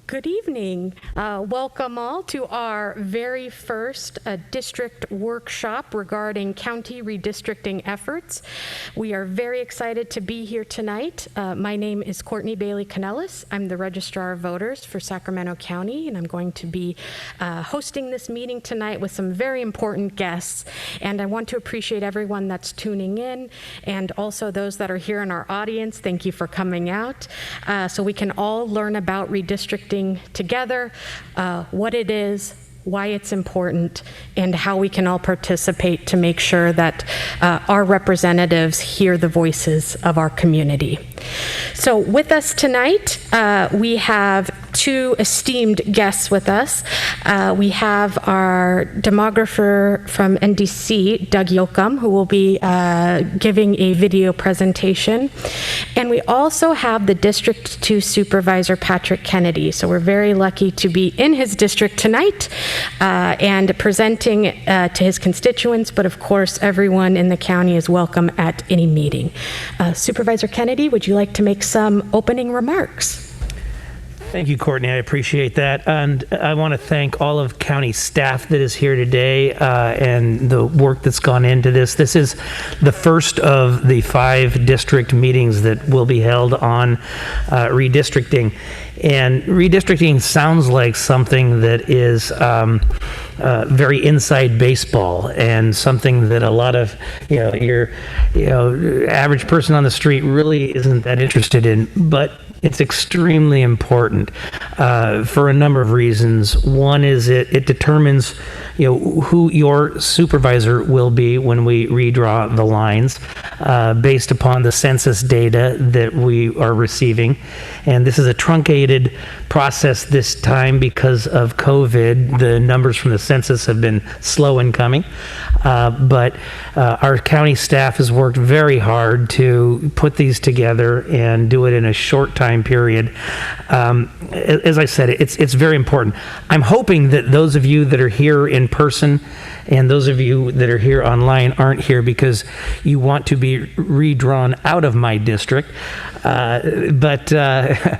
Good evening. Welcome all to our very first district workshop regarding county redistricting efforts. We are very excited to be here tonight. My name is Courtney Bailey Canellis. I'm the Registrar of Voters for Sacramento County, and I'm going to be hosting this meeting tonight with some very important guests. And I want to appreciate everyone that's tuning in, and also those that are here in our audience. Thank you for coming out so we can all learn about redistricting together, what it is, why it's important, and how we can all participate to make sure that our representatives hear the voices of our community. So with us tonight, we have two esteemed guests with us. We have our demographer from NDC, Doug Yoakum, who will be giving a video presentation. And we also have the District 2 Supervisor, Patrick Kennedy. So we're very lucky to be in his district tonight and presenting to his constituents, but of course, everyone in the county is welcome at any meeting. Supervisor Kennedy, would you like to make some opening remarks? Thank you, Courtney. I appreciate that. And I want to thank all of county staff that is here today and the work that's gone into this. This is the first of the 5 district meetings that will be held on redistricting. And redistricting sounds like something that is very inside baseball and something that a lot of your average person on the street really isn't that interested in. But it's extremely important for a number of reasons. One is it determines who your supervisor will be when we redraw the lines based upon the census data that we are receiving. And this is a truncated process this time because of COVID. The numbers from the census have been slow in coming. But our county staff has worked very hard to put these together and do it in a short time period. As I said, it's very important. I'm hoping that those of you that are here in person and those of you that are here online aren't here because you want to be redrawn out of my district. But I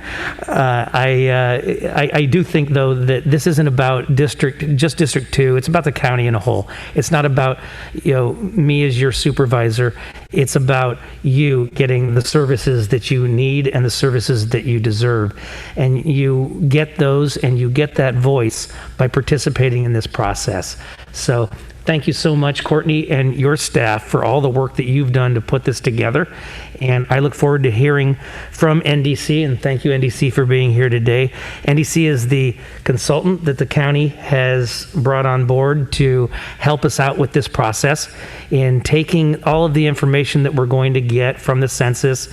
do think, though, that this isn't about just District 2. It's about the county in a whole. It's not about me as your supervisor. It's about you getting the services that you need and the services that you deserve. And you get those and you get that voice by participating in this process. So thank you so much, Courtney, and your staff for all the work that you've done to put this together. And I look forward to hearing from NDC, and thank you, NDC, for being here today. NDC is the consultant that the county has brought on board to help us out with this process in taking all of the information that we're going to get from the census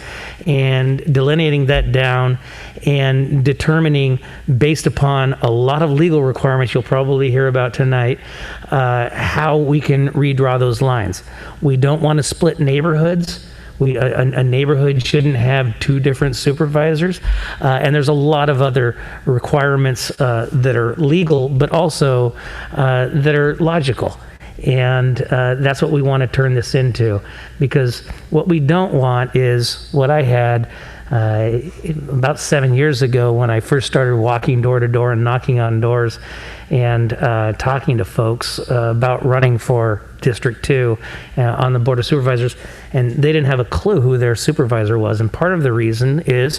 and delineating that down and determining, based upon a lot of legal requirements you'll probably hear about tonight, how we can redraw those lines. We don't want to split neighborhoods. A neighborhood shouldn't have 2 different supervisors, and there's a lot of other requirements that are legal, but also that are logical. And that's what we want to turn this into, because what we don't want is what I had about 7 years ago when I first started walking door to door and knocking on doors and talking to folks about running for District 2 on the Board of Supervisors, and they didn't have a clue who their supervisor was. And part of the reason is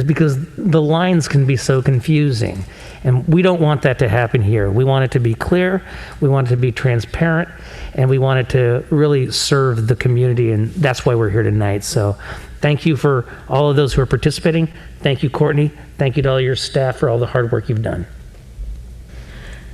because the lines can be so confusing. And we don't want that to happen here. We want it to be clear, we want it to be transparent, and we want it to really serve the community, and that's why we're here tonight. So thank you for all of those who are participating. Thank you, Courtney. Thank you to all your staff for all the hard work you've done.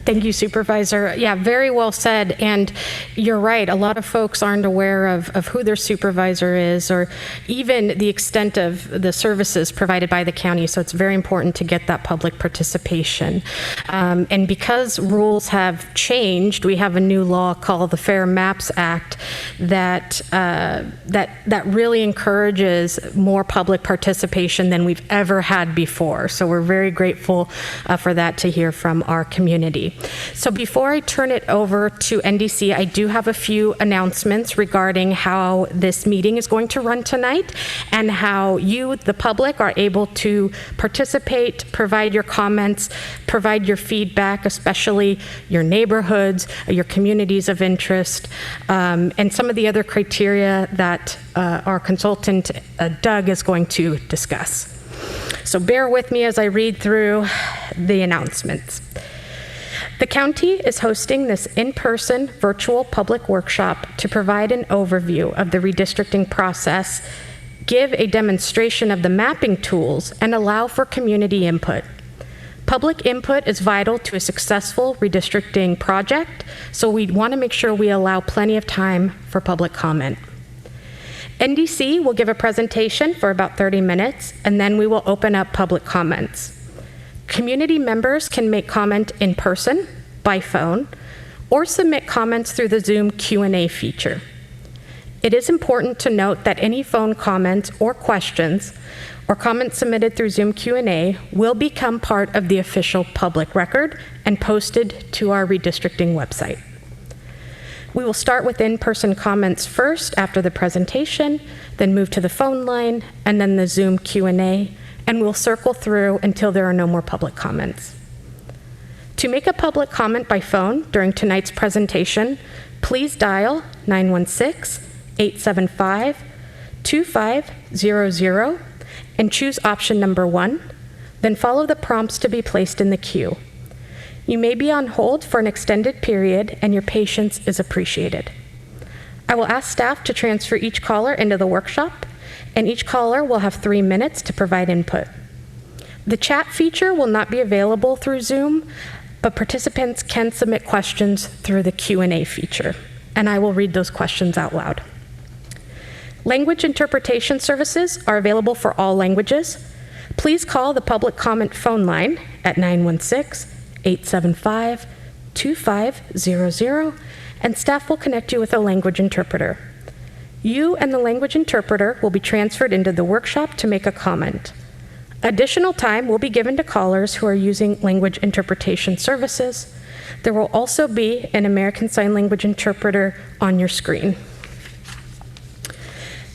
Thank you, Supervisor. Yeah, very well said. And you're right. A lot of folks aren't aware of who their supervisor is or even the extent of the services provided by the county. So it's very important to get that public participation. And because rules have changed, we have a new law called the Fair Maps Act that really encourages more public participation than we've ever had before. So we're very grateful for that to hear from our community. So before I turn it over to NDC, I do have a few announcements regarding how this meeting is going to run tonight and how you, the public, are able to participate, provide your comments, provide your feedback, especially your neighborhoods, your communities of interest, and some of the other criteria that our consultant, Doug, is going to discuss. So bear with me as I read through the announcements. The county is hosting this in-person virtual public workshop to provide an overview of the redistricting process, give a demonstration of the mapping tools, and allow for community input. Public input is vital to a successful redistricting project, so we want to make sure we allow plenty of time for public comment. NDC will give a presentation for about 30 minutes, and then we will open up public comments. Community members can make comment in person, by phone, or submit comments through the Zoom Q&A feature. It is important to note that any phone comments or questions or comments submitted through Zoom Q&A will become part of the official public record and posted to our redistricting website. We will start with in-person comments first after the presentation, then move to the phone line, and then the Zoom Q&A, and we'll circle through until there are no more public comments. To make a public comment by phone during tonight's presentation, please dial 916-875-2500 and choose option number 1, then follow the prompts to be placed in the queue. You may be on hold for an extended period, and your patience is appreciated. I will ask staff to transfer each caller into the workshop, and each caller will have 3 minutes to provide input. The chat feature will not be available through Zoom, but participants can submit questions through the Q&A feature, and I will read those questions out loud. Language interpretation services are available for all languages. Please call the public comment phone line at 916-875-2500, and staff will connect you with a language interpreter. You and the language interpreter will be transferred into the workshop to make a comment. Additional time will be given to callers who are using language interpretation services. There will also be an American Sign Language interpreter on your screen.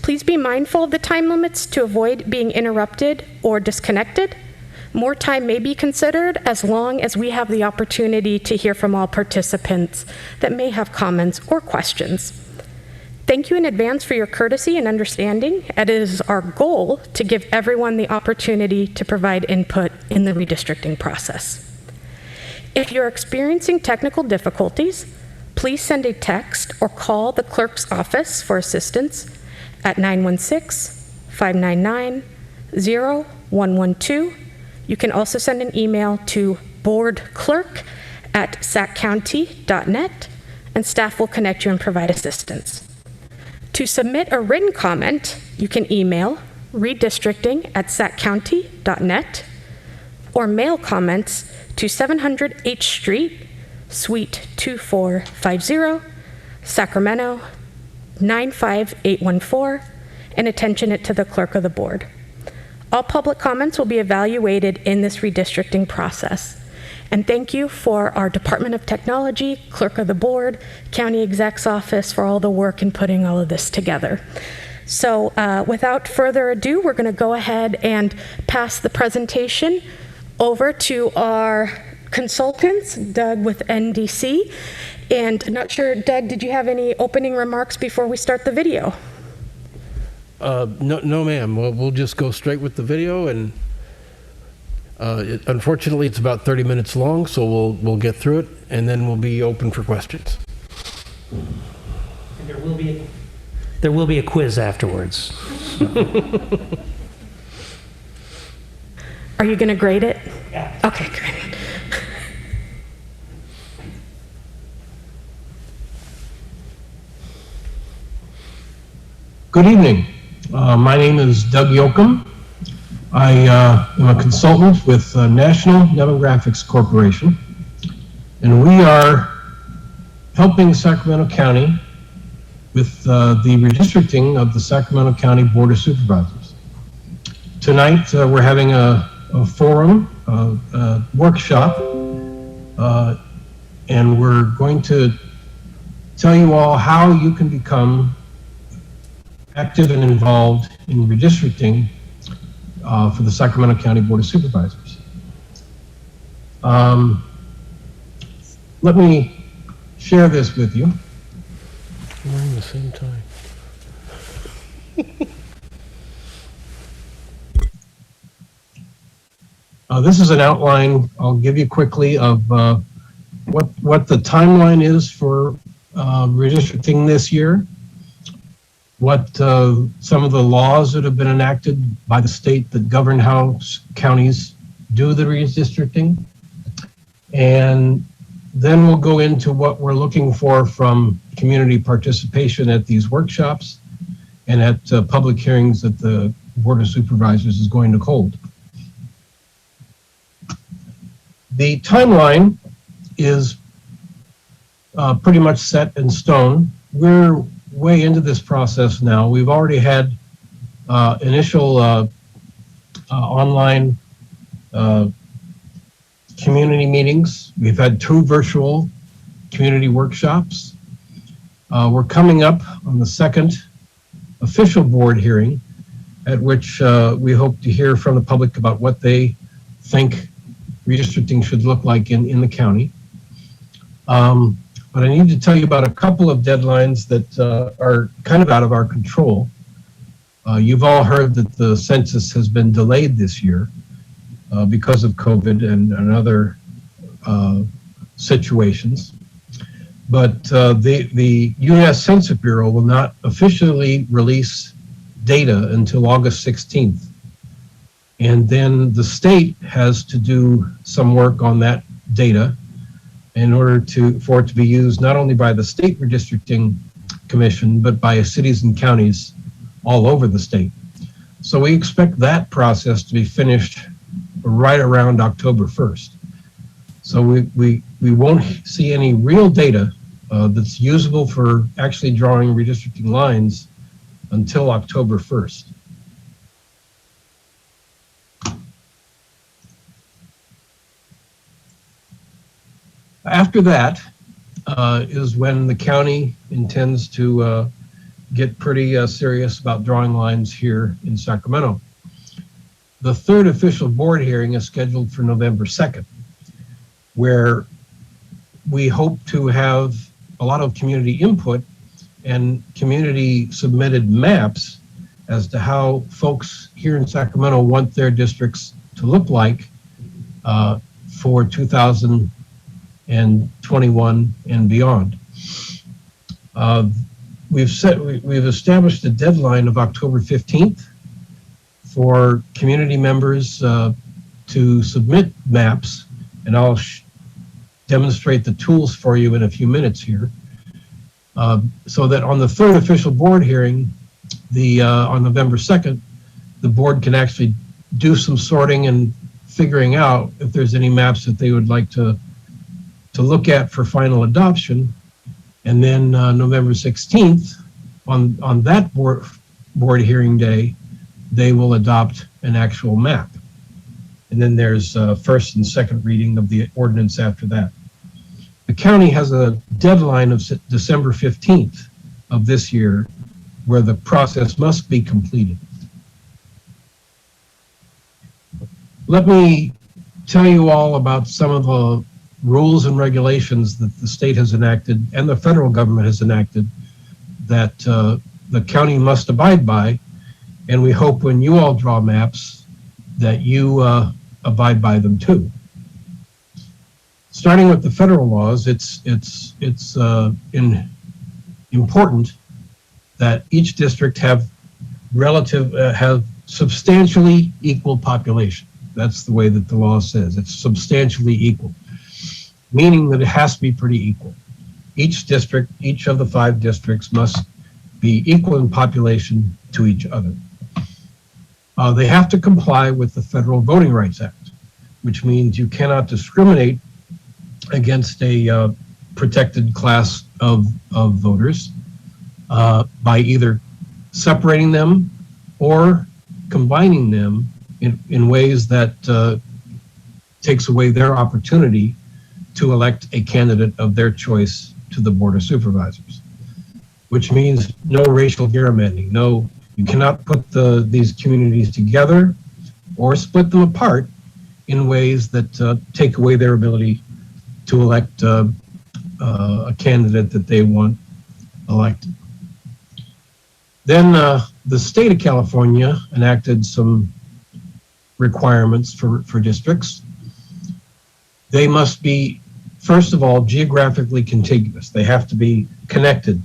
Please be mindful of the time limits to avoid being interrupted or disconnected. More time may be considered as long as we have the opportunity to hear from all participants that may have comments or questions. Thank you in advance for your courtesy and understanding. It is our goal to give everyone the opportunity to provide input in the redistricting process. If you're experiencing technical difficulties, please send a text or call the clerk's office for assistance at 916-599-0112. You can also send an email to boardclerk@saccounty.net, and staff will connect you and provide assistance. To submit a written comment, you can email redistricting@saccounty.net or mail comments to 700 H Street, Suite 2450, Sacramento 95814, and attention it to the clerk of the board. All public comments will be evaluated in this redistricting process. And thank you for our Department of Technology, Clerk of the Board, County Exec's Office for all the work in putting all of this together. So without further ado, we're going to go ahead and pass the presentation over to our consultants, Doug with NDC. And I'm not sure, Doug, did you have any opening remarks before we start the video? No, ma'am. We'll just go straight with the video, and unfortunately, it's about 30 minutes long, so we'll get through it, and then we'll be open for questions. And there will be a quiz afterwards. Are you going to grade it? Yeah. Okay, great. Good evening. My name is Doug Yoakum. I am a consultant with National Demographics Corporation, and we are helping Sacramento County with the redistricting of the Sacramento County Board of Supervisors. Tonight, we're having a forum, workshop and we're going to tell you all how you can become active and involved in redistricting for the Sacramento County Board of Supervisors. Let me share this with you. We're in the same time. This is an outline I'll give you quickly of what the timeline is for redistricting this year, what some of the laws that have been enacted by the state that govern how counties do the redistricting, and then we'll go into what we're looking for from community participation at these workshops and at public hearings that the Board of Supervisors is going to hold. The timeline is pretty much set in stone. We're way into this process now. We've already had initial online community meetings. We've had 2 virtual community workshops. We're coming up on the 2nd official board hearing, at which we hope to hear from the public about what they think redistricting should look like in the county. But I need to tell you about a couple of deadlines that are kind of out of our control. You've all heard that the census has been delayed this year because of COVID and other situations. But the U.S. Census Bureau will not officially release data until August 16th. And then the state has to do some work on that data in order for it to be used not only by the State Redistricting Commission, but by cities and counties all over the state. So we expect that process to be finished right around October 1st. So we won't see any real data that's usable for actually drawing redistricting lines until October 1st. After that is when the county intends to get pretty serious about drawing lines here in Sacramento. The 3rd official board hearing is scheduled for November 2nd, where we hope to have a lot of community input and community submitted maps as to how folks here in Sacramento want their districts to look like for 2021 and beyond. We've established a deadline of October 15th for community members to submit maps, and I'll demonstrate the tools for you in a few minutes here, so that on the 3rd official board hearing, on November 2nd, the board can actually do some sorting and figuring out if there's any maps that they would like to look at for final adoption. And then November 16th, on that board hearing day, they will adopt an actual map. And then there's first and second reading of the ordinance after that. The county has a deadline of December 15th of this year where the process must be completed. Let me tell you all about some of the rules and regulations that the state has enacted and the federal government has enacted that the county must abide by, and we hope when you all draw maps that you abide by them too. Starting with the federal laws, it's important that each district have substantially equal population. That's the way that the law says. It's substantially equal, meaning that it has to be pretty equal. Each district, each of the 5 districts must be equal in population to each other. They have to comply with the Federal Voting Rights Act, which means you cannot discriminate against a protected class of voters by either separating them or combining them in ways that takes away their opportunity to elect a candidate of their choice to the Board of Supervisors, which means no racial gerrymandering. No, you cannot put these communities together or split them apart in ways that take away their ability to elect a candidate that they want elected. Then the state of California enacted some requirements for districts. They must be, first of all, geographically contiguous. They have to be connected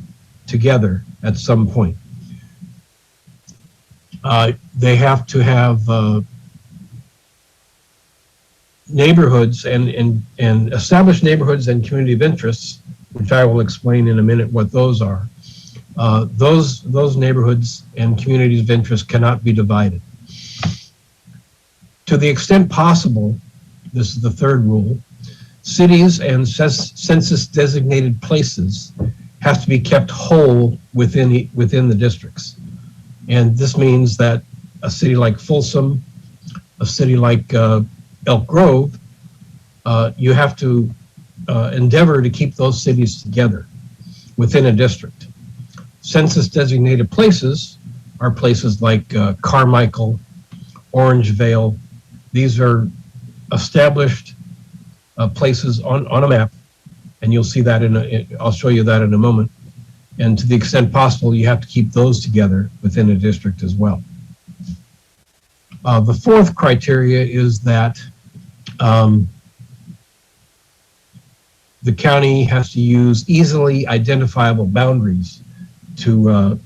together at some point. They have to have neighborhoods and established neighborhoods and community of interests, which I will explain in a minute what those are. Those neighborhoods and communities of interest cannot be divided. To the extent possible, this is the third rule, cities and census designated places have to be kept whole within the districts. And this means that a city like Folsom, a city like Elk Grove, you have to endeavor to keep those cities together within a district. Census designated places are places like Carmichael, Orangevale. These are established places on a map, and you'll see that I'll show you that in a moment. And to the extent possible, you have to keep those together within a district as well. The fourth criteria is that the county has to use easily identifiable boundaries to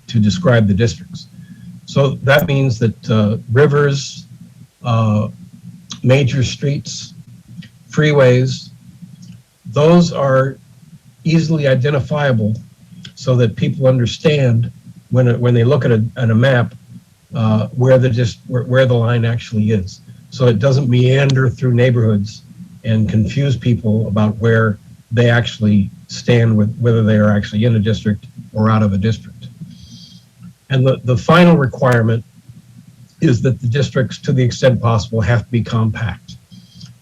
describe the districts. So that means that rivers, major streets, freeways, those are easily identifiable so that people understand when they look at a map where the line actually is. So it doesn't meander through neighborhoods and confuse people about where they actually stand with whether they are actually in a district or out of a district. And the final requirement is that the districts, to the extent possible, have to be compact.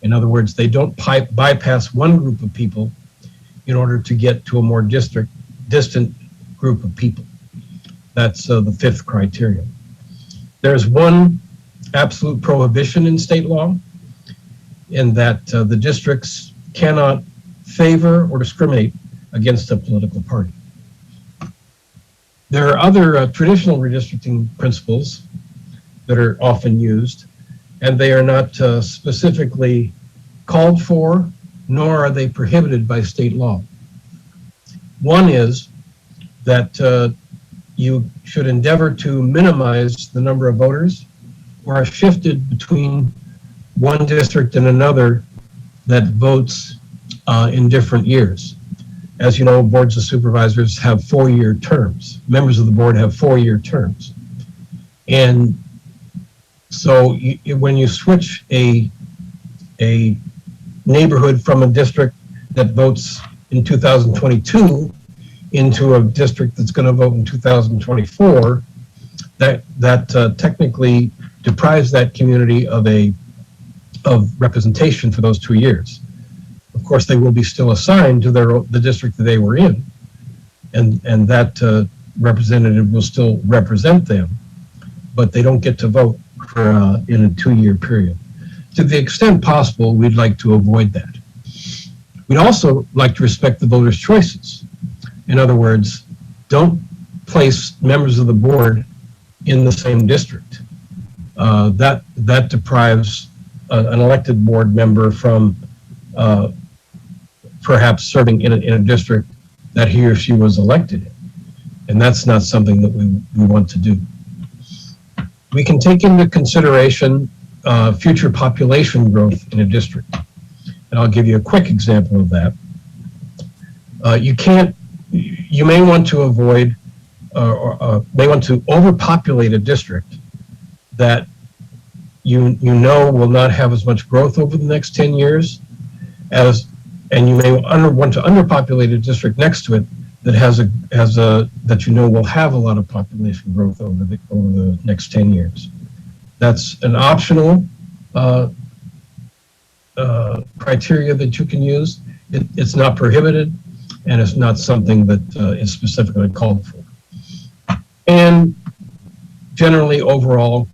In other words, they don't bypass one group of people in order to get to a more distant group of people. That's the fifth criterion. There's one absolute prohibition in state law, in that the districts cannot favor or discriminate against a political party. There are other traditional redistricting principles that are often used, and they are not specifically called for, nor are they prohibited by state law. One is that you should endeavor to minimize the number of voters who are shifted between one district and another that votes in different years. As you know, boards of supervisors have 4-year terms. Members of the board have 4-year terms. And so when you switch a neighborhood from a district that votes in 2022 into a district that's going to vote in 2024, that technically deprives that community of representation for those 2 years. Of course, they will be still assigned to the district that they were in, and that representative will still represent them, but they don't get to vote in a 2-year period. To the extent possible, we'd like to avoid that. We'd also like to respect the voters' choices. In other words, don't place members of the board in the same district. That deprives an elected board member from perhaps serving in a district that he or she was elected in. And that's not something that we want to do. We can take into consideration future population growth in a district. And I'll give you a quick example of that. You may want to avoid may want to overpopulate a district that you know will not have as much growth over the next 10 years and you may want to underpopulate a district next to it that you know will have a lot of population growth over the next 10 years. That's an optional criteria that you can use. It's not prohibited, and it's not something that is specifically called for. And generally, overall,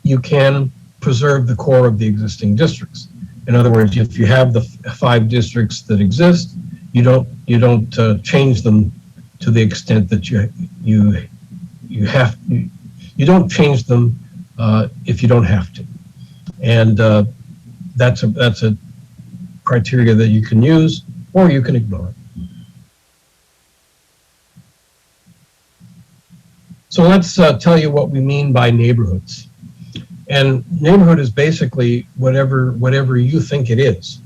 you can preserve the core of the existing districts. In other words, if you have the 5 districts that exist, you don't change them to the extent that you don't change them if you don't have to. And that's a criteria that you can use, or you can ignore it. So let's tell you what we mean by neighborhoods. And neighborhood is basically whatever you think it is.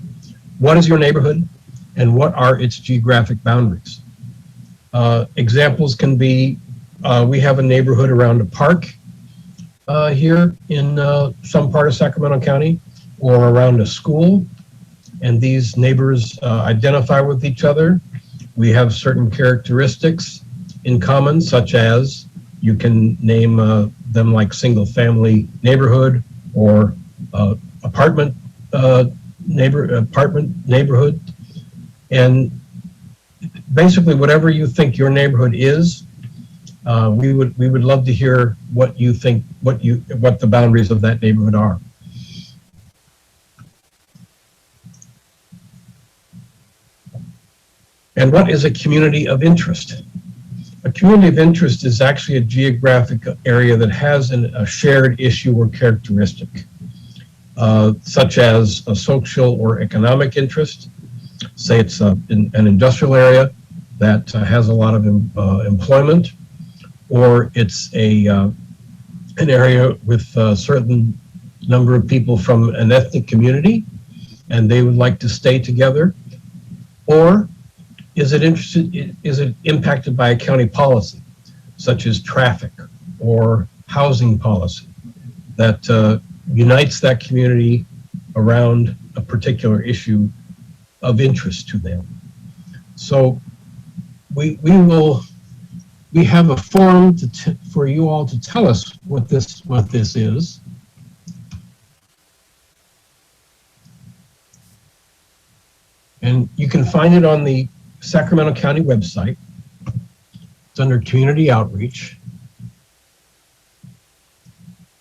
What is your neighborhood, and what are its geographic boundaries? Examples can be, we have a neighborhood around a park here in some part of Sacramento County, or around a school, and these neighbors identify with each other. We have certain characteristics in common, such as you can name them like single-family neighborhood or apartment neighborhood, and basically whatever you think your neighborhood is, we would love to hear what you think, what the boundaries of that neighborhood are. And what is a community of interest? A community of interest is actually a geographic area that has a shared issue or characteristic, such as a social or economic interest. Say it's an industrial area that has a lot of employment, or it's an area with a certain number of people from an ethnic community, and they would like to stay together. Or is it impacted by a county policy, such as traffic or housing policy, that unites that community around a particular issue of interest to them? So we have a form for you all to tell us what this is. And you can find it on the Sacramento County website. It's under Community Outreach.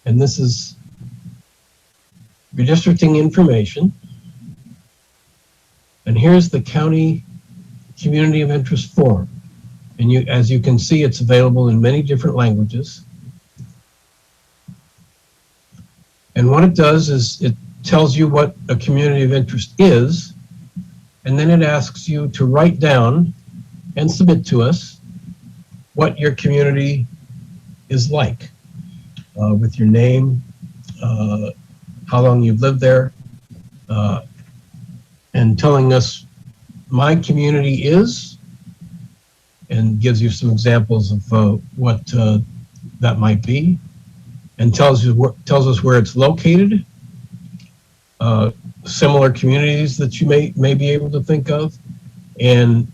And this is redistricting information. And here's the county community of interest form. And as you can see, it's available in many different languages. And what it does is it tells you what a community of interest is, and then it asks you to write down and submit to us what your community is like, with your name, how long you've lived there, and telling us my community is, and gives you some examples of what that might be, and tells us where it's located, similar communities that you may be able to think of, and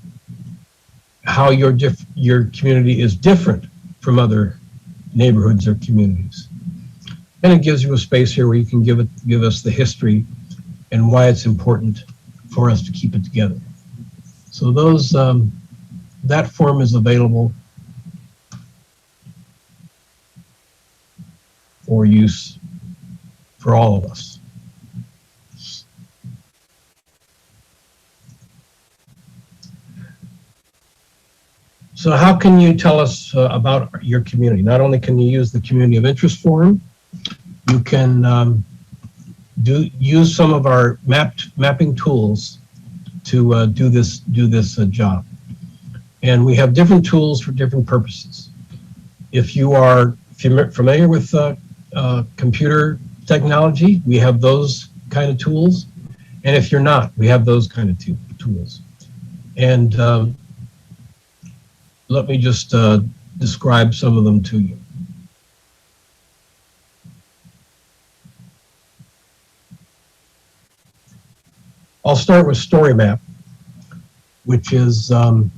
how your community is different from other neighborhoods or communities. And it gives you a space here where you can give us the history and why it's important for us to keep it together. So those that form is available for use for all of us. So how can you tell us about your community? Not only can you use the community of interest form, you can use some of our mapping tools to do this job. And we have different tools for different purposes. If you're familiar with computer technology, we have those kind of tools. And if you're not, we have those kind of tools. And let me just describe some of them to you. I'll start with Story Map, which is a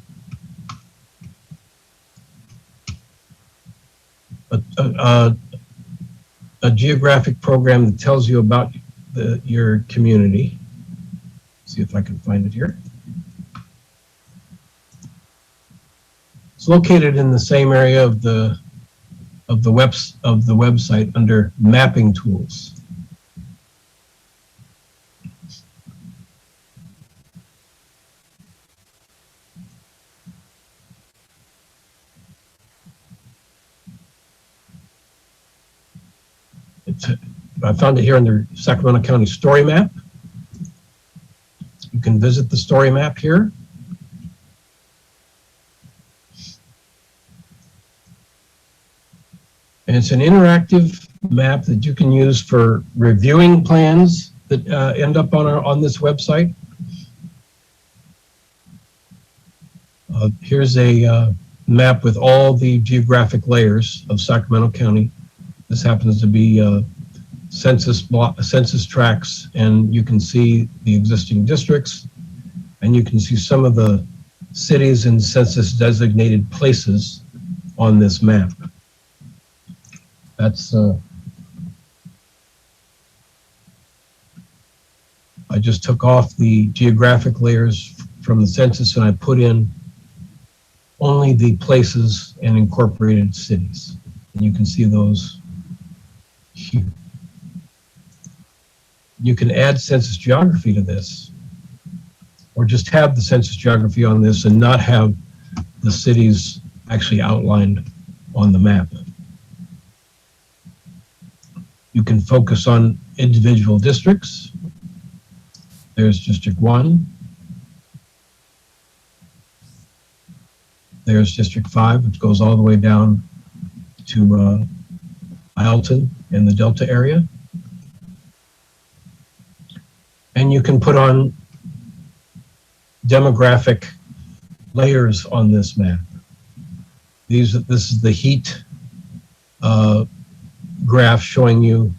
geographic program that tells you about your community. See if I can find it here. It's located in the same area of the website under mapping tools. I found it here under Sacramento County Story Map. You can visit the story map here. And it's an interactive map that you can use for reviewing plans that end up on this website. Here's a map with all the geographic layers of Sacramento County. This happens to be census tracts, and you can see the existing districts, and you can see some of the cities and census designated places on this map. That's I just took off the geographic layers from the census and I put in only the places and incorporated cities, and you can see those here. You can add census geography to this, or just have the census geography on this and not have the cities actually outlined on the map. You can focus on individual districts. There's District 1. There's District 5, which goes all the way down to Alton in the Delta area. And you can put on demographic layers on this map. This is the heat graph showing you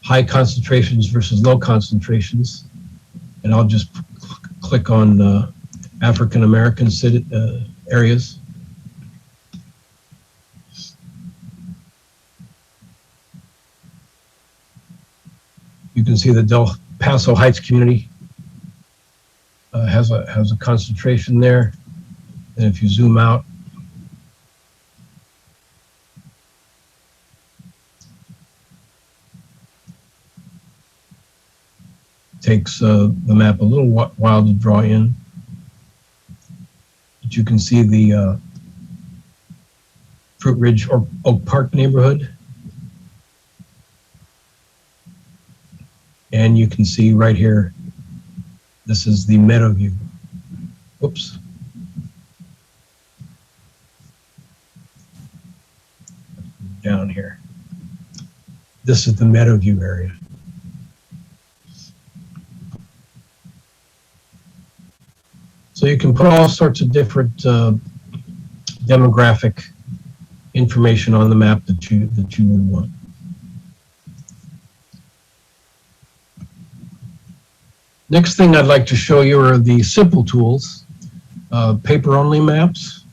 high concentrations versus low concentrations. And I'll just click on African American areas. You can see the Del Paso Heights community has a concentration there. And if you zoom out, takes the map a little while to draw in. But you can see the Fruit Ridge or Oak Park neighborhood. And you can see right here, this is the Meadow View. Whoops. Down here. This is the Meadow View area. So you can put all sorts of different demographic information on the map that you would want. Next thing I'd like to show you are the simple tools, paper-only maps.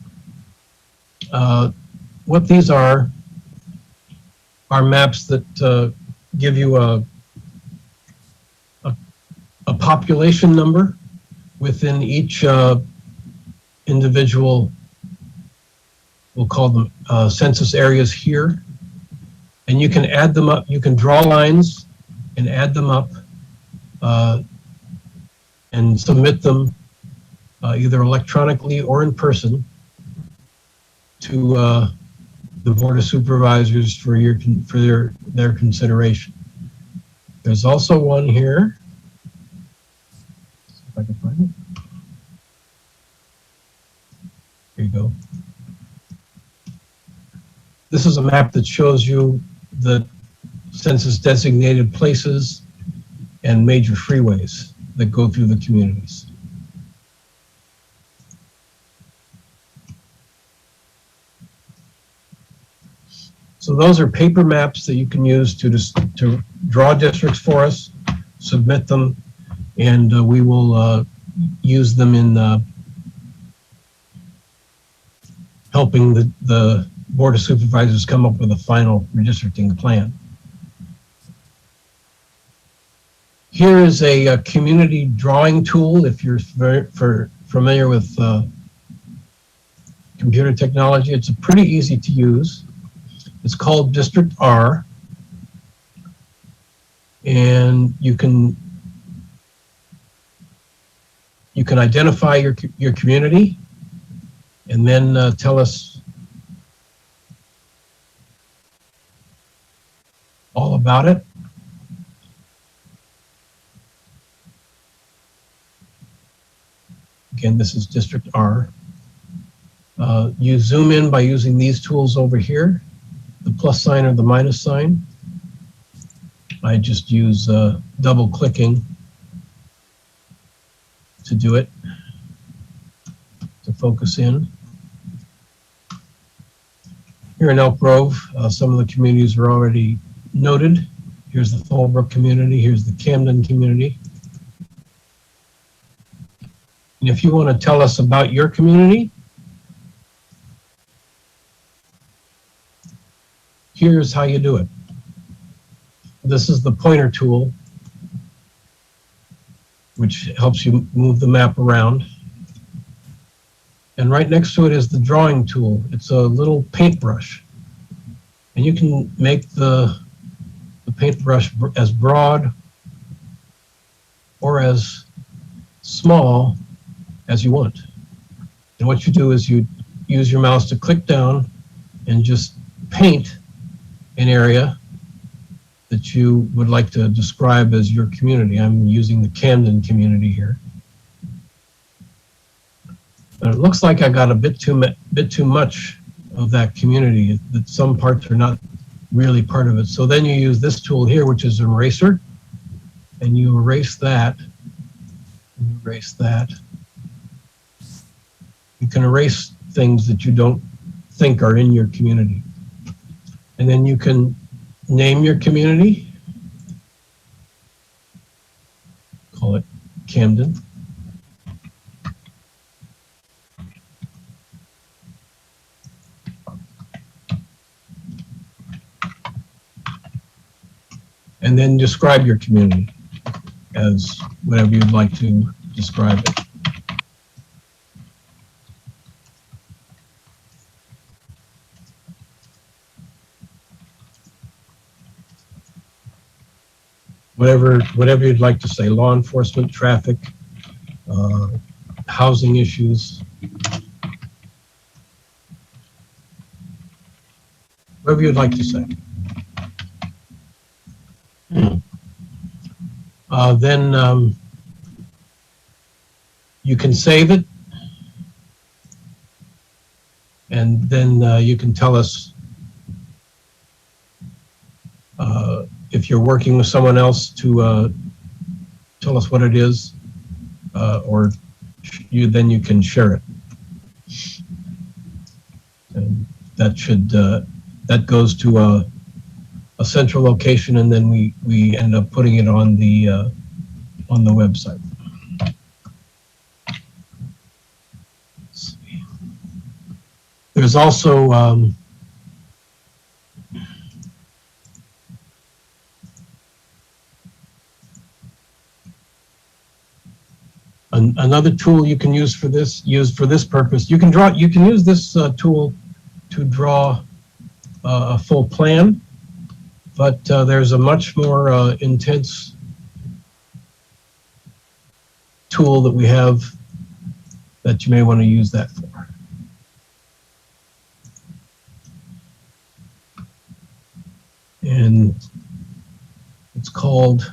What these are maps that give you a population number within each individual, we'll call them census areas here. And you can add them up, you can draw lines and add them up and submit them either electronically or in person to the Board of Supervisors for their consideration. There's also one here. See if I can find it. Here you go. This is a map that shows you the census designated places and major freeways that go through the communities. So those are paper maps that you can use to draw districts for us, submit them, and we will use them in helping the Board of Supervisors come up with a final redistricting plan. Here is a community drawing tool if you're familiar with computer technology. It's pretty easy to use. It's called District R. And you can identify your community and then tell us all about it. Again, this is District R. You zoom in by using these tools over here, the plus sign or the minus sign. I just use double clicking to do it, to focus in. Here in Elk Grove, some of the communities are already noted. Here's the Fallbrook community, here's the Camden community. And if you want to tell us about your community, here's how you do it. This is the pointer tool, which helps you move the map around. And right next to it is the drawing tool. It's a little paintbrush. And you can make the paintbrush as broad or as small as you want. And what you do is you use your mouse to click down and just paint an area that you would like to describe as your community. I'm using the Camden community here. But it looks like I got a bit too much of that community, that some parts are not really part of it. So then you use this tool here, which is an eraser, and you erase that, and erase that. You can erase things that you don't think are in your community. And then you can name your community. Call it Camden. And then describe your community as whatever you'd like to describe it. Whatever you'd like to say, law enforcement, traffic, housing issues, whatever you'd like to say. Then you can save it, and then you can tell us if you're working with someone else to tell us what it is, or then you can share it. And that goes to a central location, and then we end up putting it on the website. Let's see. There's also another tool you can use for this purpose. You can use this tool to draw a full plan, but there's a much more intense tool that we have that you may want to use that for. And it's called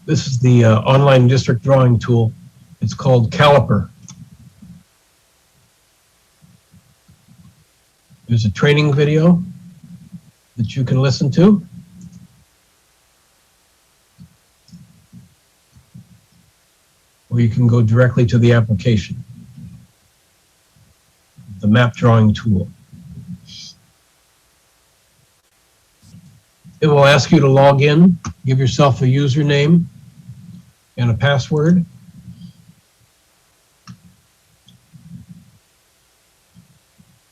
this is the online district drawing tool. It's called Caliper. There's a training video that you can listen to. Or you can go directly to the application, the map drawing tool. It will ask you to log in, give yourself a username and a password.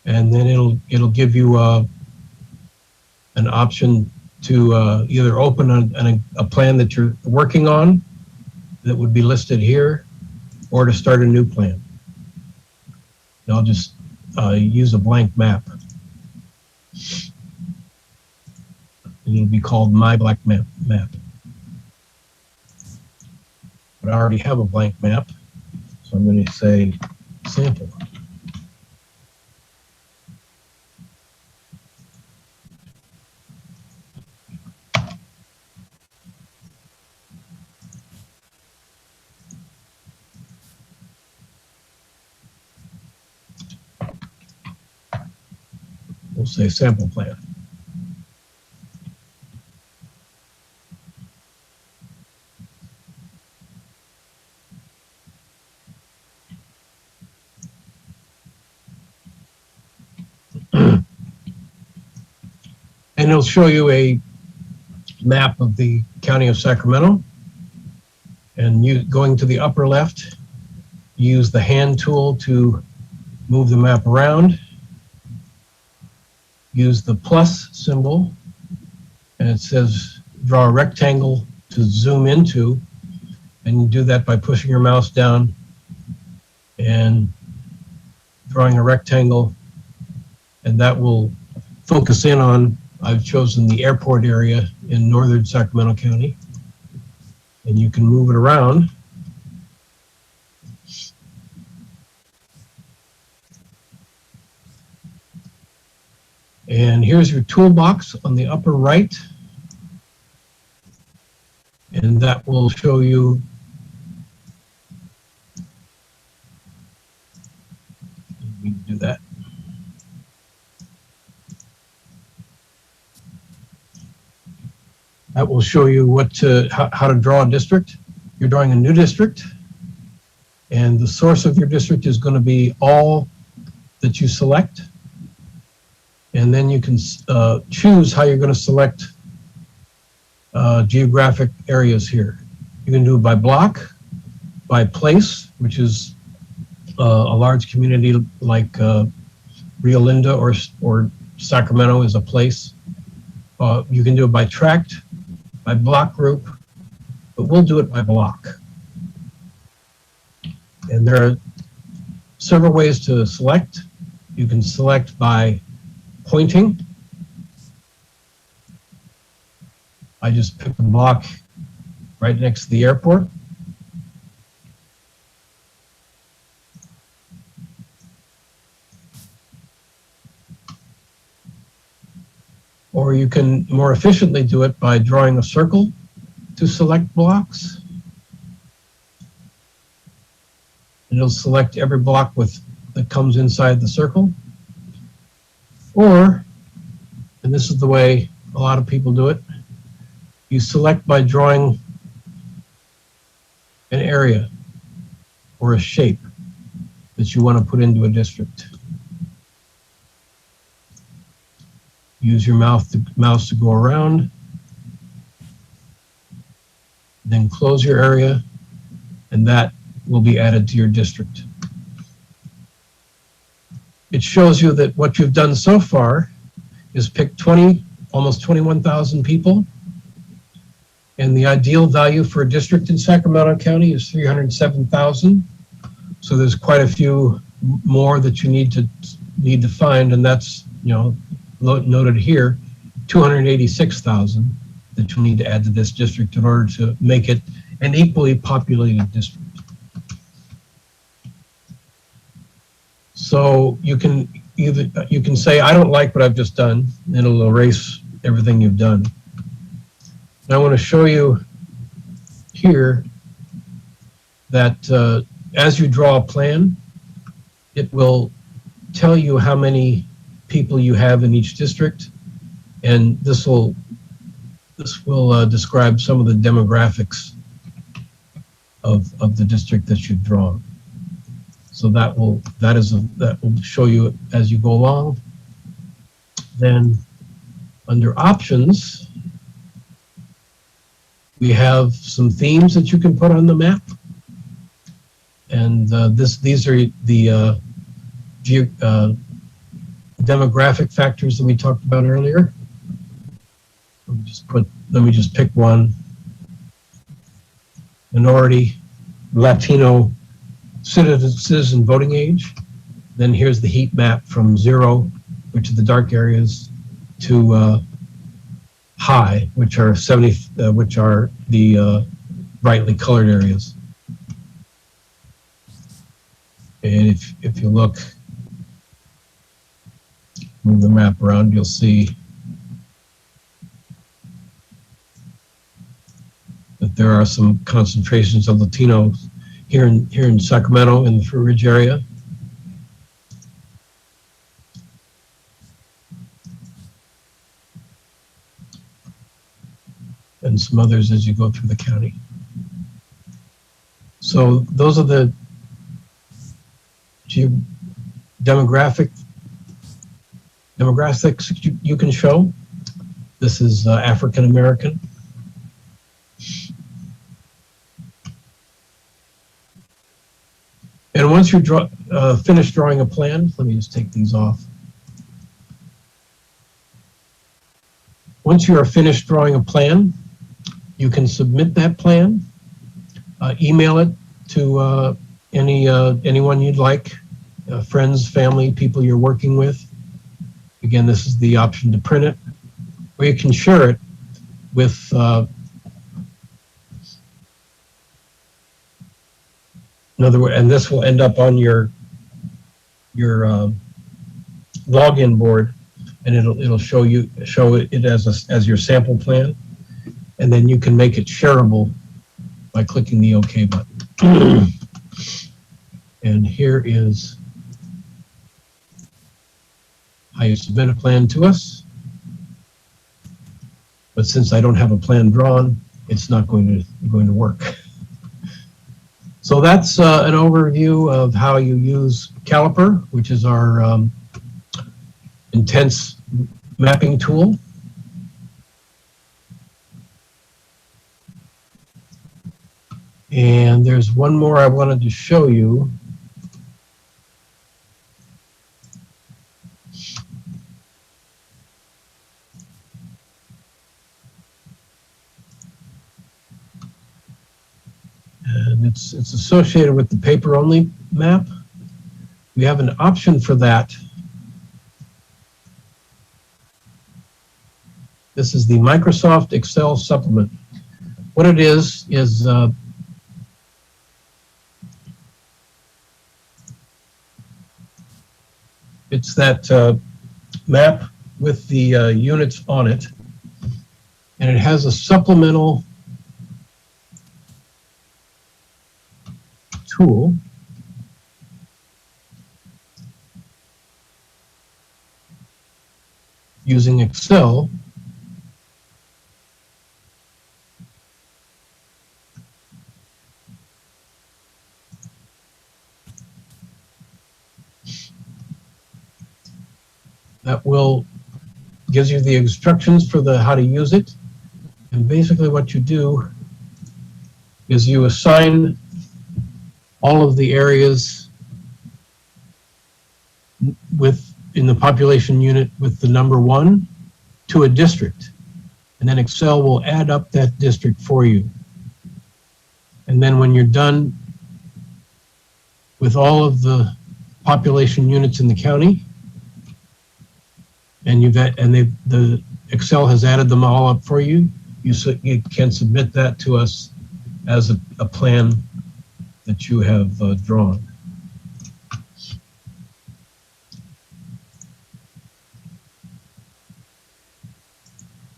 and then it'll give you an option to either open a plan that you're working on that would be listed here, or to start a new plan. And I'll just use a blank map. And it'll be called My Black Map. But I already have a blank map, so I'm going to say sample. We'll say sample plan. And it'll show you a map of the county of Sacramento. And you going to the upper left, use the hand tool to move the map around. Use the plus symbol, and it says draw a rectangle to zoom into, and you do that by pushing your mouse down and drawing a rectangle, and that will focus in on, I've chosen the airport area in northern Sacramento County, and you can move it around. And here's your toolbox on the upper right. And that will show you we can do that. That will show you how to draw a district. You're drawing a new district, and the source of your district is going to be all that you select. And then you can choose how you're going to select geographic areas here. You can do it by block, by place, which is a large community like Rio Linda or Sacramento is a place. You can do it by tract, by block group, but we'll do it by block. And there are several ways to select. You can select by pointing. I just picked a block right next to the airport. Or you can more efficiently do it by drawing a circle to select blocks. And it'll select every block that comes inside the circle. Or, and this is the way a lot of people do it, you select by drawing an area or a shape that you want to put into a district. Use your mouse to go around, then close your area, and that will be added to your district. It shows you that what you've done so far is pick almost 21,000 people, and the ideal value for a district in Sacramento County is 307,000. So there's quite a few more that you need to find, and that's, noted here, 286,000 that you'll need to add to this district in order to make it an equally populated district. So you can say, I don't like what I've just done, and it'll erase everything you've done. And I want to show you here that as you draw a plan, it will tell you how many people you have in each district, and this will describe some of the demographics of the district that you've drawn. So that will show you as you go along. Then under options, we have some themes that you can put on the map, and these are the demographic factors that we talked about earlier. Let me just pick one. Minority, Latino citizen voting age. Then here's the heat map from 0, which are the dark areas, to high, which are which are the brightly colored areas. And if you look, move the map around, you'll see that there are some concentrations of Latinos here in Sacramento in the Fruit Ridge area. And some others as you go through the county. So those are the demographics you can show. This is African American. And once you finish drawing a plan, let me just take these off. Once you are finished drawing a plan, you can submit that plan, email it to anyone you'd like, friends, family, people you're working with. Again, this is the option to print it, or you can share it with in other words, and this will end up on your login board, and it'll show it as your sample plan, and then you can make it shareable by clicking the OK button. And here is how you submit a plan to us. But since I don't have a plan drawn, it's not going to work. So that's an overview of how you use Caliper, which is our intense mapping tool. And there's one more I wanted to show you. And it's associated with the paper-only map. We have an option for that. This is the Microsoft Excel supplement. What it is it's that map with the units on it, and it has a supplemental tool using Excel that gives you the instructions for how to use it. And basically what you do is you assign all of the areas in the population unit with the number 1 to a district. And then Excel will add up that district for you. And then when you're done with all of the population units in the county, and the Excel has added them all up for you, you can submit that to us as a plan that you have drawn.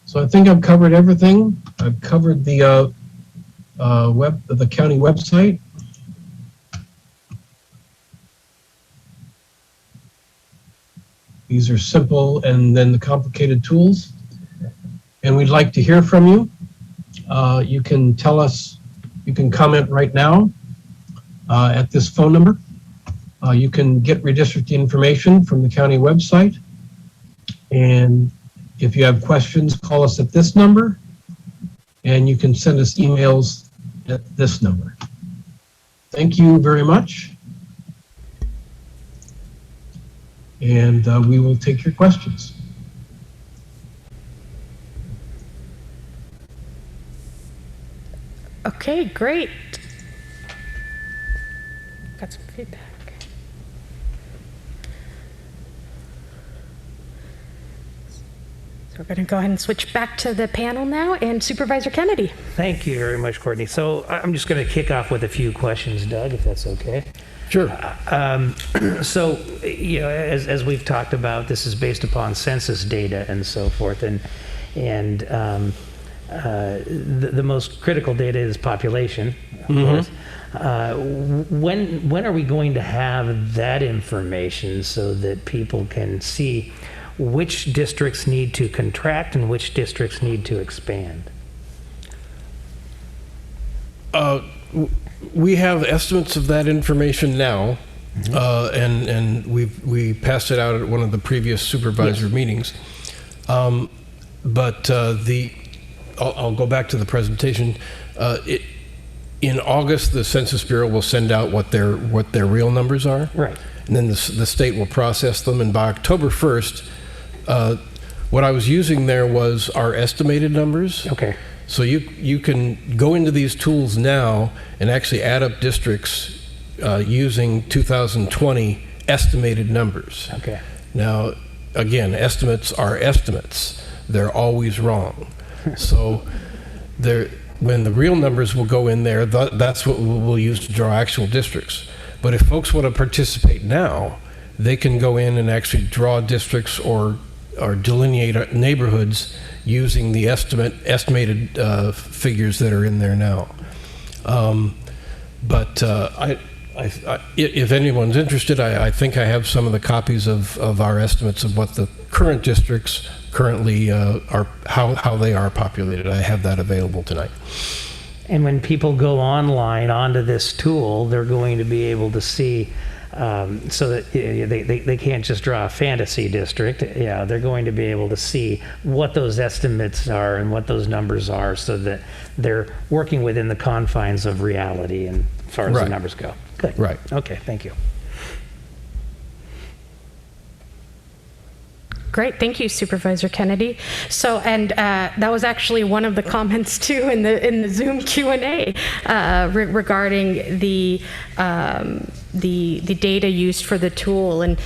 So I think I've covered everything. I've covered the county website. These are simple and then the complicated tools. And we'd like to hear from you. You can tell us, you can comment right now at this phone number. You can get redistricting information from the county website. And if you have questions, call us at this number. And you can send us emails at this number. Thank you very much. and we will take your questions. Okay, great. Got some feedback. So we're going to go ahead and switch back to the panel now, and Supervisor Kennedy. Thank you very much, Courtney. So I'm just going to kick off with a few questions, Doug, if that's okay. Sure. So, as we've talked about, this is based upon census data and so forth, and the most critical data is population, of course. When are we going to have that information so that people can see which districts need to contract and which districts need to expand? We have estimates of that information now, and we passed it out at one of the previous supervisor meetings. But I'll go back to the presentation. In August, the Census Bureau will send out what their real numbers are. Right. And then the state will process them. And by October 1st, what I was using there was our estimated numbers. Okay. So you can go into these tools now and actually add up districts using 2020 estimated numbers. Okay. Now, again, estimates are estimates. They're always wrong. So when the real numbers will go in there, that's what we'll use to draw actual districts. But if folks want to participate now, they can go in and actually draw districts or delineate neighborhoods using the estimated figures that are in there now. But if anyone's interested, I think I have some of the copies of our estimates of what the current districts currently are, how they are populated. I have that available tonight. And when people go online onto this tool, they're going to be able to see, so that they can't just draw a fantasy district. Yeah, they're going to be able to see what those estimates are and what those numbers are, so that they're working within the confines of reality and as far as the numbers go. Good. Right. Okay, thank you. Great, thank you, Supervisor Kennedy. So, and that was actually one of the comments too in the Zoom Q&A regarding the data used for the tool, and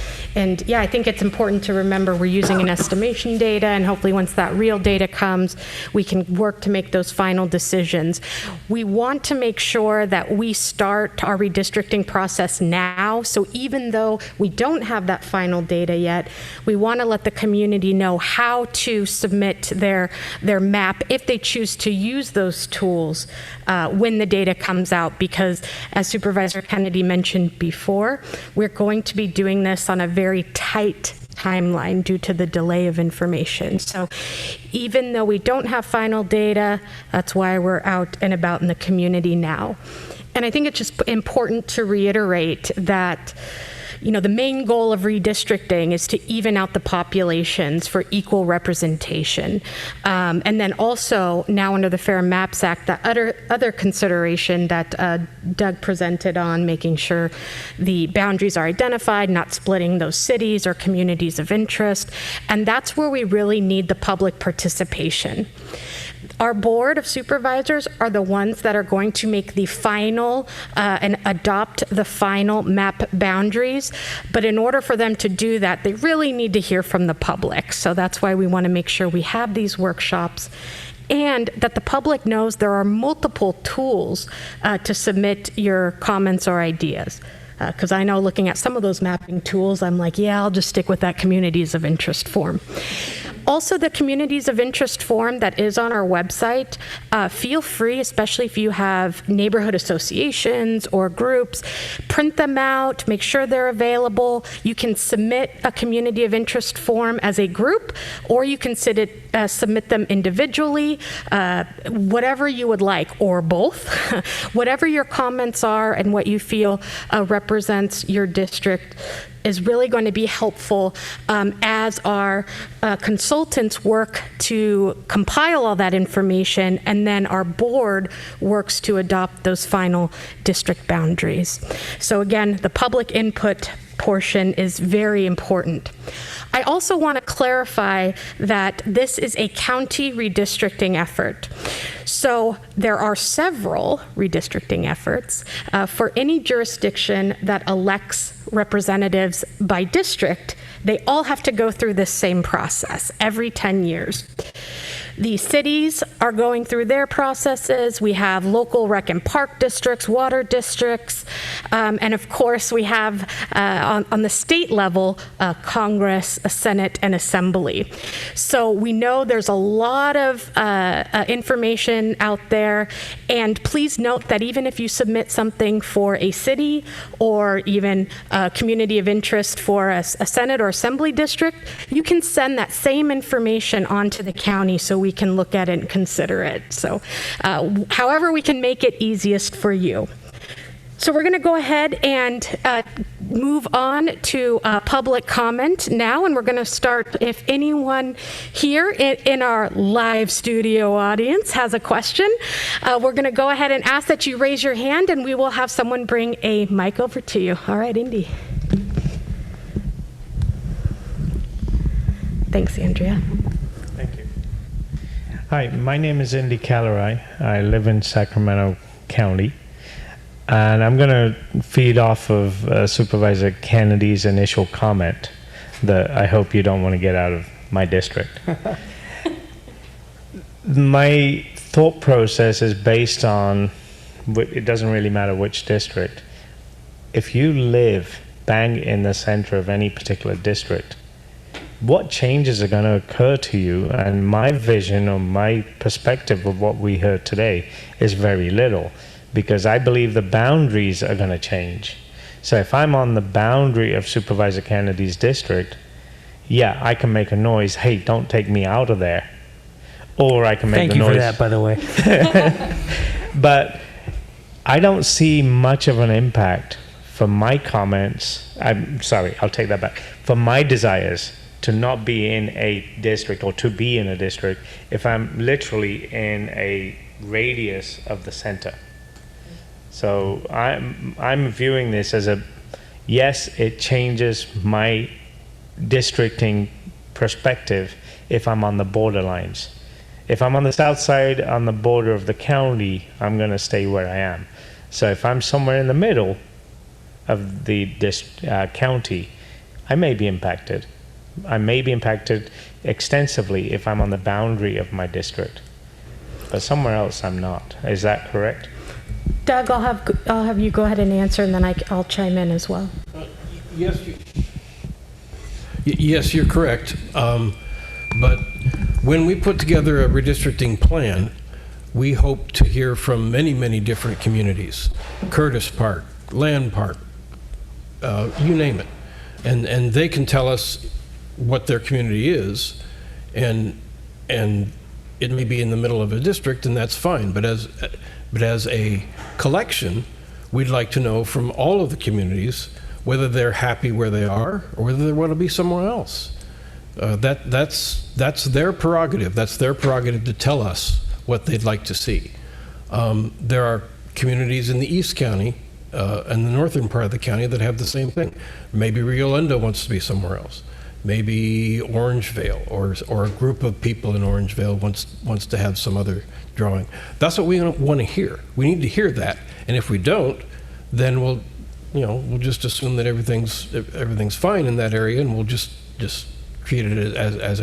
yeah, I think it's important to remember we're using an estimation data, and hopefully once that real data comes, we can work to make those final decisions. We want to make sure that we start our redistricting process now, so even though we don't have that final data yet, we want to let the community know how to submit their map if they choose to use those tools when the data comes out, because as Supervisor Kennedy mentioned before, we're going to be doing this on a very tight timeline due to the delay of information. So even though we don't have final data, that's why we're out and about in the community now. And I think it's just important to reiterate that the main goal of redistricting is to even out the populations for equal representation. And then also, now under the Fair Maps Act, the other consideration that Doug presented on making sure the boundaries are identified, not splitting those cities or communities of interest. And that's where we really need the public participation. Our board of supervisors are the ones that are going to make the final and adopt the final map boundaries. But in order for them to do that, they really need to hear from the public. So that's why we want to make sure we have these workshops and that the public knows there are multiple tools to submit your comments or ideas. Because I know looking at some of those mapping tools, I'm like, yeah, I'll just stick with that communities of interest form. Also, the communities of interest form that is on our website, feel free, especially if you have neighborhood associations or groups, print them out, make sure they're available. You can submit a community of interest form as a group, or you can submit them individually, whatever you would like, or both. Whatever your comments are and what you feel represents your district is really going to be helpful as our consultants work to compile all that information, and then our board works to adopt those final district boundaries. So again, the public input portion is very important. I also want to clarify that this is a county redistricting effort. So there are several redistricting efforts for any jurisdiction that elects representatives by district. They all have to go through this same process every 10 years. The cities are going through their processes. We have local rec and park districts, water districts, and of course we have on the state level, Congress, a Senate, and Assembly. So we know there's a lot of information out there, and please note that even if you submit something for a city or even a community of interest for a Senate or Assembly district, you can send that same information on to the county so we can look at it and consider it. So however we can make it easiest for you. So we're going to go ahead and move on to public comment now, and we're going to start. If anyone here in our live studio audience has a question, we're going to go ahead and ask that you raise your hand, and we will have someone bring a mic over to you. All right, Indy. Thanks, Andrea. Thank you. Hi, my name is Indy Calerai. I live in Sacramento County. And I'm going to feed off of Supervisor Kennedy's initial comment that I hope you don't want to get out of my district. My thought process is based on, it doesn't really matter which district. If you live bang in the center of any particular district, what changes are going to occur to you? And my vision or my perspective of what we heard today is very little, because I believe the boundaries are going to change. So if I'm on the boundary of Supervisor Kennedy's district, yeah, I can make a noise, hey, don't take me out of there. Or I can make Thank a you noise. for that, by the way. But I don't see much of an impact for my comments. I'm sorry, I'll take that back. For my desires to not be in a district or to be in a district if I'm literally in a radius of the center. So I'm viewing this as yes, it changes my districting perspective if I'm on the borderlines. If I'm on the south side, on the border of the county, I'm going to stay where I am. So if I'm somewhere in the middle of the county, I may be impacted. I may be impacted extensively if I'm on the boundary of my district. But somewhere else, I'm not. Is that correct? Doug, I'll have you go ahead and answer, and then I'll chime in as well. Yes, you're correct. But when we put together a redistricting plan, we hope to hear from many, many different communities. Curtis Park, Land Park, you name it. And they can tell us what their community is, and it may be in the middle of a district, and that's fine. But as a collection, we'd like to know from all of the communities whether they're happy where they are or whether they want to be somewhere else. That's their prerogative. That's their prerogative to tell us what they'd like to see. There are communities in the East County and the northern part of the county that have the same thing. Maybe Rio Linda wants to be somewhere else. Maybe Orangevale or a group of people in Orangevale wants to have some other drawing. That's what we want to hear. We need to hear that. And if we don't, then we'll just assume that everything's fine in that area, and we'll just treat it as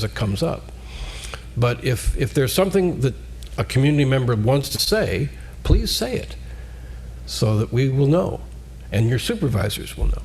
it comes up. But if there's something that a community member wants to say, please say it, so that we will know, and your supervisors will know.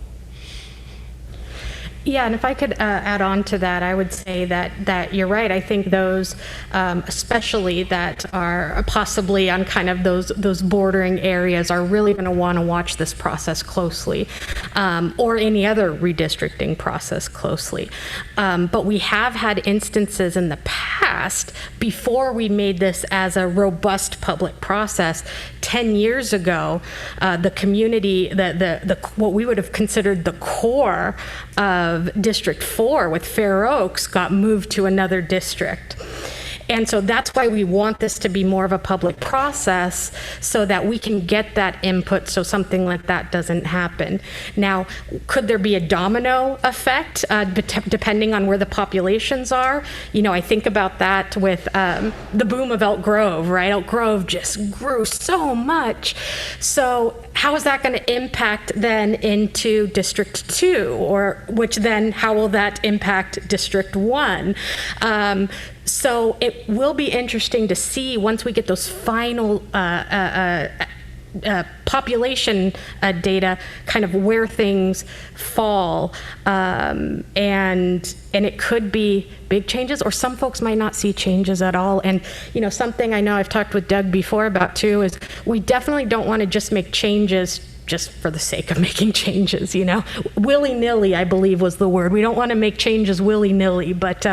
Yeah, and if I could add on to that, I would say that you're right. I think those, especially that are possibly on kind of those bordering areas, are really going to want to watch this process closely, or any other redistricting process closely. But we have had instances in the past, before we made this as a robust public process, 10 years ago, the community, the what we would have considered the core of District 4 with Fair Oaks got moved to another district. And so that's why we want this to be more of a public process so that we can get that input so something like that doesn't happen. Now, could there be a domino effect depending on where the populations are? You know, I think about that with the boom of Elk Grove, right? Elk Grove just grew so much. So how is that going to impact then into District 2, or which then how will that impact District 1? So it will be interesting to see once we get those final population data, kind of where things fall, and it could be big changes, or some folks might not see changes at all. And you know, something I know I've talked with Doug before about too is we definitely don't want to just make changes just for the sake of making changes, you know. Willy-nilly, I believe was the word. We don't want to make changes willy-nilly, but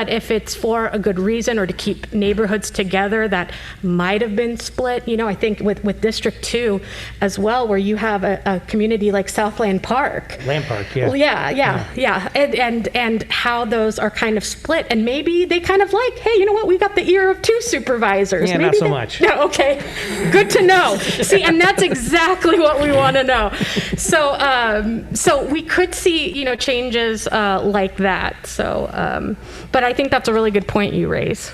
if it's for a good reason or to keep neighborhoods together that might have been split, you know, I think with District 2 as well, where you have a community like Southland Park. Land Park, yeah. Well, yeah. And how those are kind of split. And maybe they kind of like, hey, you know what, we got the ear of two supervisors. Yeah, maybe not so much. No, okay. Good to know. See, and that's exactly what we want to know. So we could see, you know, changes like that. So, but I think that's a really good point you raise.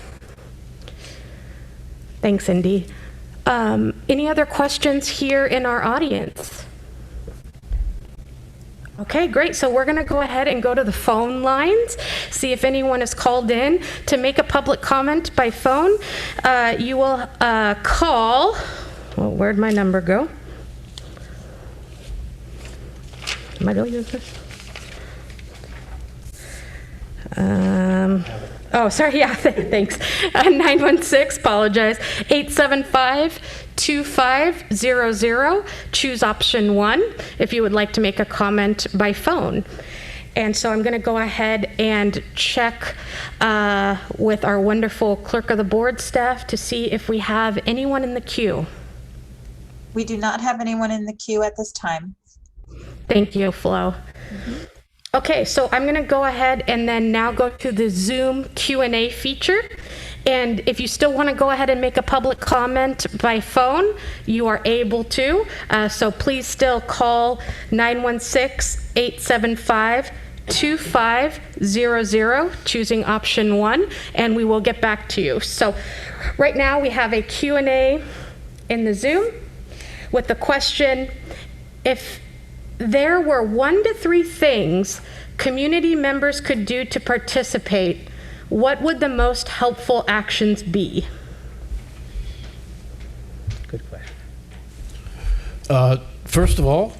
Thanks, Indy. Any other questions here in our audience? Okay, great. So we're going to go ahead and go to the phone lines, see if anyone is called in to make a public comment by phone. You will call, well, where'd my number go? Am I really doing this? Oh, sorry, yeah, thanks. 916, apologize, 875-2500, choose option 1 if you would like to make a comment by phone. And so I'm going to go ahead and check with our wonderful clerk of the board staff to see if we have anyone in the queue. We do not have anyone in the queue at this time. Thank you, Flo. Okay, so I'm going to go ahead and then now go to the Zoom Q&A feature. And if you still want to go ahead and make a public comment by phone, you are able to. So please still call 916-875-2500, choosing option 1, and we will get back to you. So right now we have a Q&A in the Zoom with the question, if there were 1 to 3 things community members could do to participate, what would the most helpful actions be? Good question. First of all,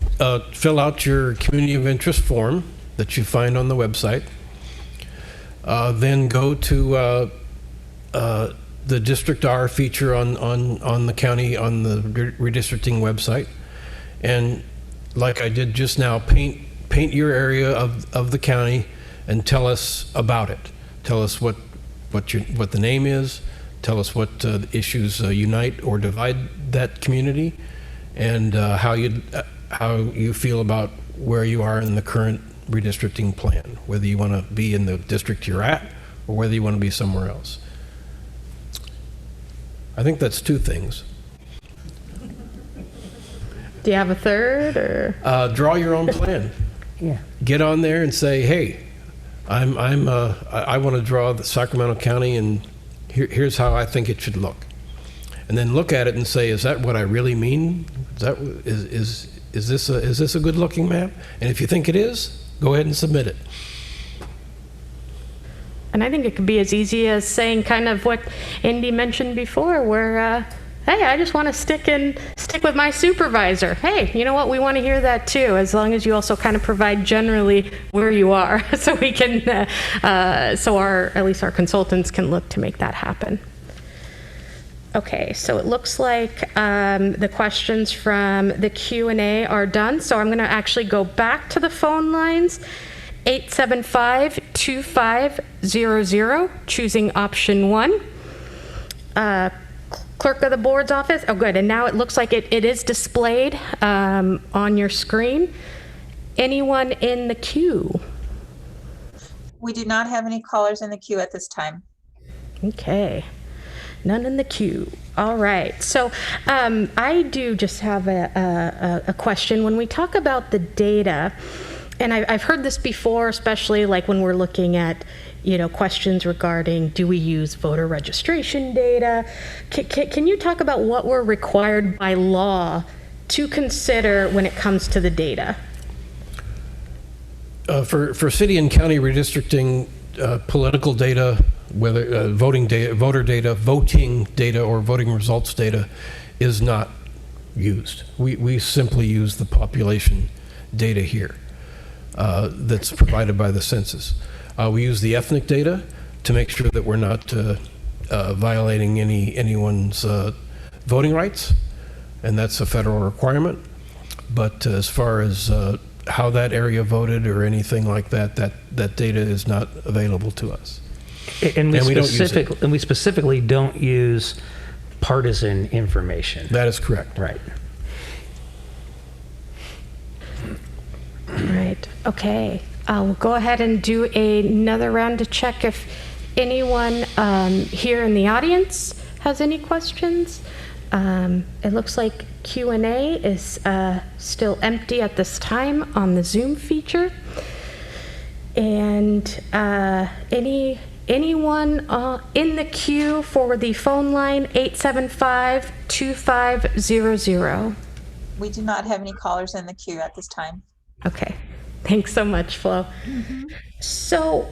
fill out your community of interest form that you find on the website. Then go to the District R feature on the county, on the redistricting website. And like I did just now, paint your area of the county and tell us about it. Tell us what the name is. Tell us what issues unite or divide that community, and how you feel about where you are in the current redistricting plan, whether you want to be in the district you're at or whether you want to be somewhere else. I think that's 2 things. Do you have a third, or? Draw your own plan. Yeah. Get on there and say, hey, I want to draw the Sacramento County, and here's how I think it should look. And then look at it and say, is that what I really mean? Is this a good looking map? And if you think it is, go ahead and submit it. And I think it could be as easy as saying kind of what Indy mentioned before, where, hey, I just want to stick with my supervisor. Hey, you know what? We want to hear that too, as long as you also kind of provide generally where you are, so we can, so at least our consultants can look to make that happen. Okay, so it looks like the questions from the Q&A are done. So I'm going to actually go back to the phone lines. 875-2500, choosing option 1. Clerk of the board's office. Oh, good. And now it looks like it is displayed on your screen. Anyone in the queue? We do not have any callers in the queue at this time. Okay. None in the queue. All right. So I do just have a question. When we talk about the data, and I've heard this before, especially like when we're looking at, questions regarding, do we use voter registration data? Can you talk about what we're required by law to consider when it comes to the data? For city and county redistricting, political data, whether voting data, voter data, voting data, or voting results data, is not used. We simply use the population data here that's provided by the census. We use the ethnic data to make sure that we're not violating anyone's voting rights, and that's a federal requirement. But as far as how that area voted or anything like that, that data is not available to us. And we don't use it. we specifically don't use partisan information. That is correct. Right. Right. Okay. We'll go ahead and do another round to check if anyone here in the audience has any questions. It looks like Q&A is still empty at this time on the Zoom feature. And anyone in the queue for the phone line 875-2500. We do not have any callers in the queue at this time. Okay, thanks so much, Flo. So,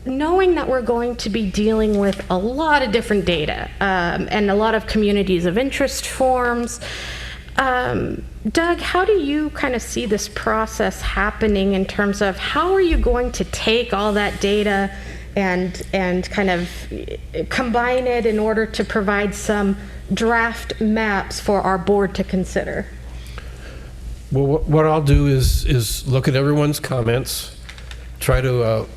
knowing that we're going to be dealing with a lot of different data and a lot of communities of interest forms, Doug, how do you kind of see this process happening in terms of how are you going to take all that data and kind of combine it in order to provide some draft maps for our board to consider? Well, what I'll do is look at everyone's comments, try to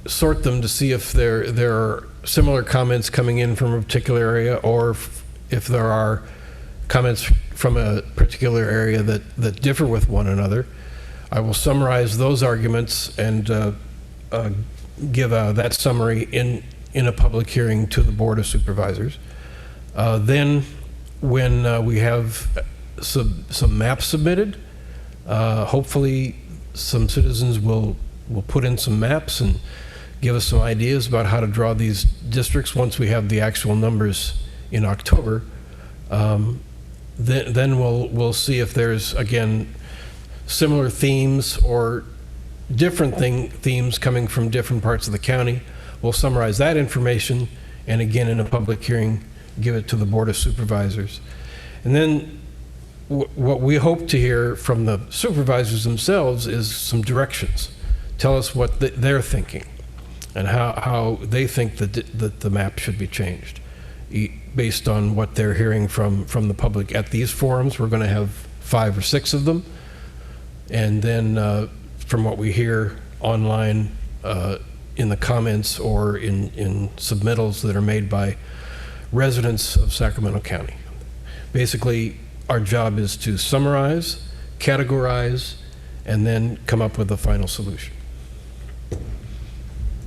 sort them to see if there are similar comments coming in from a particular area, or if there are comments from a particular area that differ with one another. I will summarize those arguments and give that summary in a public hearing to the Board of Supervisors. Then, when we have some maps submitted, hopefully some citizens will put in some maps and give us some ideas about how to draw these districts once we have the actual numbers in October. Then we'll see if there's, again, similar themes or different themes coming from different parts of the county. We'll summarize that information and, again, in a public hearing, give it to the Board of Supervisors. And then what we hope to hear from the supervisors themselves is some directions. Tell us what they're thinking and how they think that the map should be changed based on what they're hearing from the public at these forums. We're going to have 5 or 6 of them. And then from what we hear online in the comments or in submittals that are made by residents of Sacramento County. Basically, our job is to summarize, categorize, and then come up with a final solution.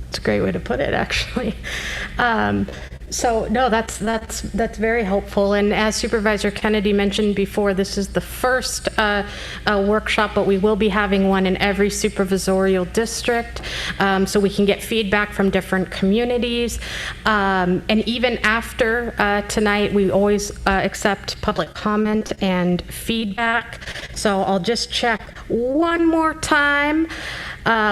It's a great way to put it, actually. So no, that's very helpful. And as Supervisor Kennedy mentioned before, this is the first workshop, but we will be having one in every supervisorial district, so we can get feedback from different communities. And even after tonight, we always accept public comment and feedback. So I'll just check one more time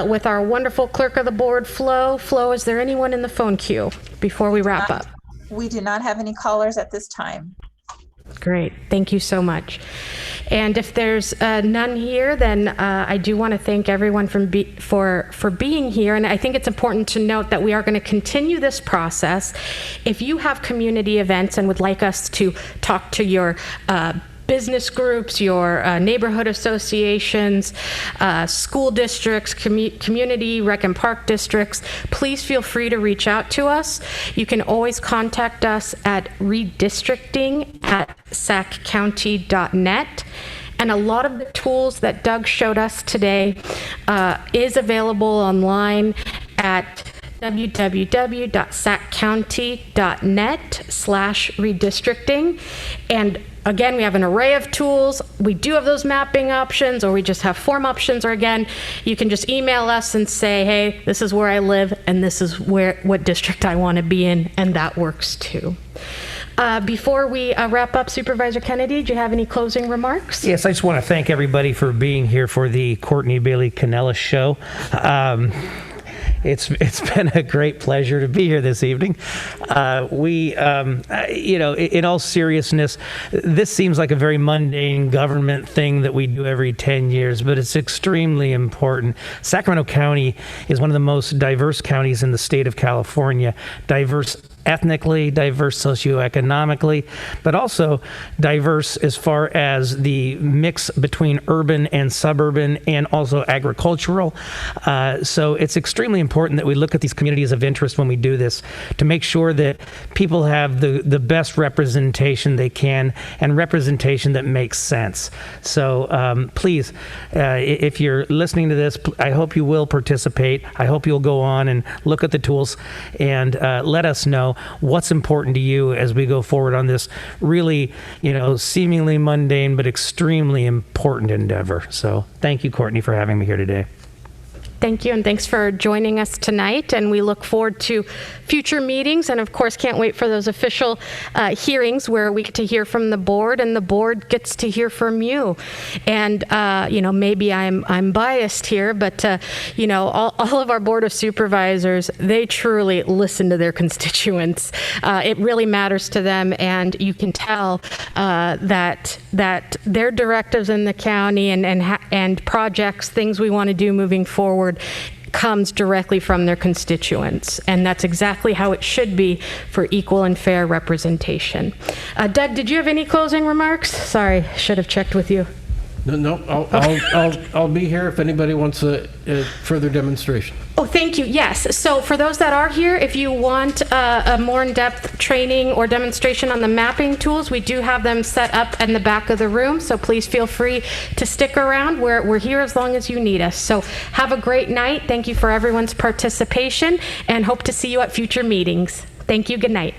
with our wonderful clerk of the board, Flo. Flo, is there anyone in the phone queue before we wrap up? We do not have any callers at this time. Great, thank you so much. And if there's none here, then I do want to thank everyone for being here. And I think it's important to note that we are going to continue this process. If you have community events and would like us to talk to your business groups, your neighborhood associations, school districts, community rec and park districts, please feel free to reach out to us. You can always contact us at redistricting@saccounty.net. And a lot of the tools that Doug showed us today is available online at www.saccounty.net/redistricting. And again, we have an array of tools. We do have those mapping options, or we just have form options, or again, you can just email us and say, hey, this is where I live and this is what district I want to be in, and that works too. Before we wrap up, Supervisor Kennedy, do you have any closing remarks? Yes, I just want to thank everybody for being here for the Courtney Bailey Canella show. It's been a great pleasure to be here this evening. In all seriousness, this seems like a very mundane government thing that we do every 10 years, but it's extremely important. Sacramento County is one of the most diverse counties in the state of California, diverse ethnically, diverse socioeconomically, but also diverse as far as the mix between urban and suburban and also agricultural. So it's extremely important that we look at these communities of interest when we do this to make sure that people have the best representation they can and representation that makes sense. So please, if you're listening to this, I hope you will participate. I hope you'll go on and look at the tools and let us know what's important to you as we go forward on this really, seemingly mundane but extremely important endeavor. So thank you, Courtney, for having me here today. Thank you, and thanks for joining us tonight. And we look forward to future meetings, and of course can't wait for those official hearings where we get to hear from the board and the board gets to hear from you. And maybe I'm biased here, but all of our Board of Supervisors, they truly listen to their constituents. It really matters to them, and you can tell that their directives in the county and projects, things we want to do moving forward, comes directly from their constituents, and that's exactly how it should be for equal and fair representation. Doug, did you have any closing remarks? Sorry, should have checked with you. No, I'll be here if anybody wants a further demonstration. Oh, thank you. Yes. So for those that are here, if you want a more in-depth training or demonstration on the mapping tools, we do have them set up in the back of the room. So please feel free to stick around. We're here as long as you need us. So have a great night. Thank you for everyone's participation and hope to see you at future meetings. Thank you. Good night.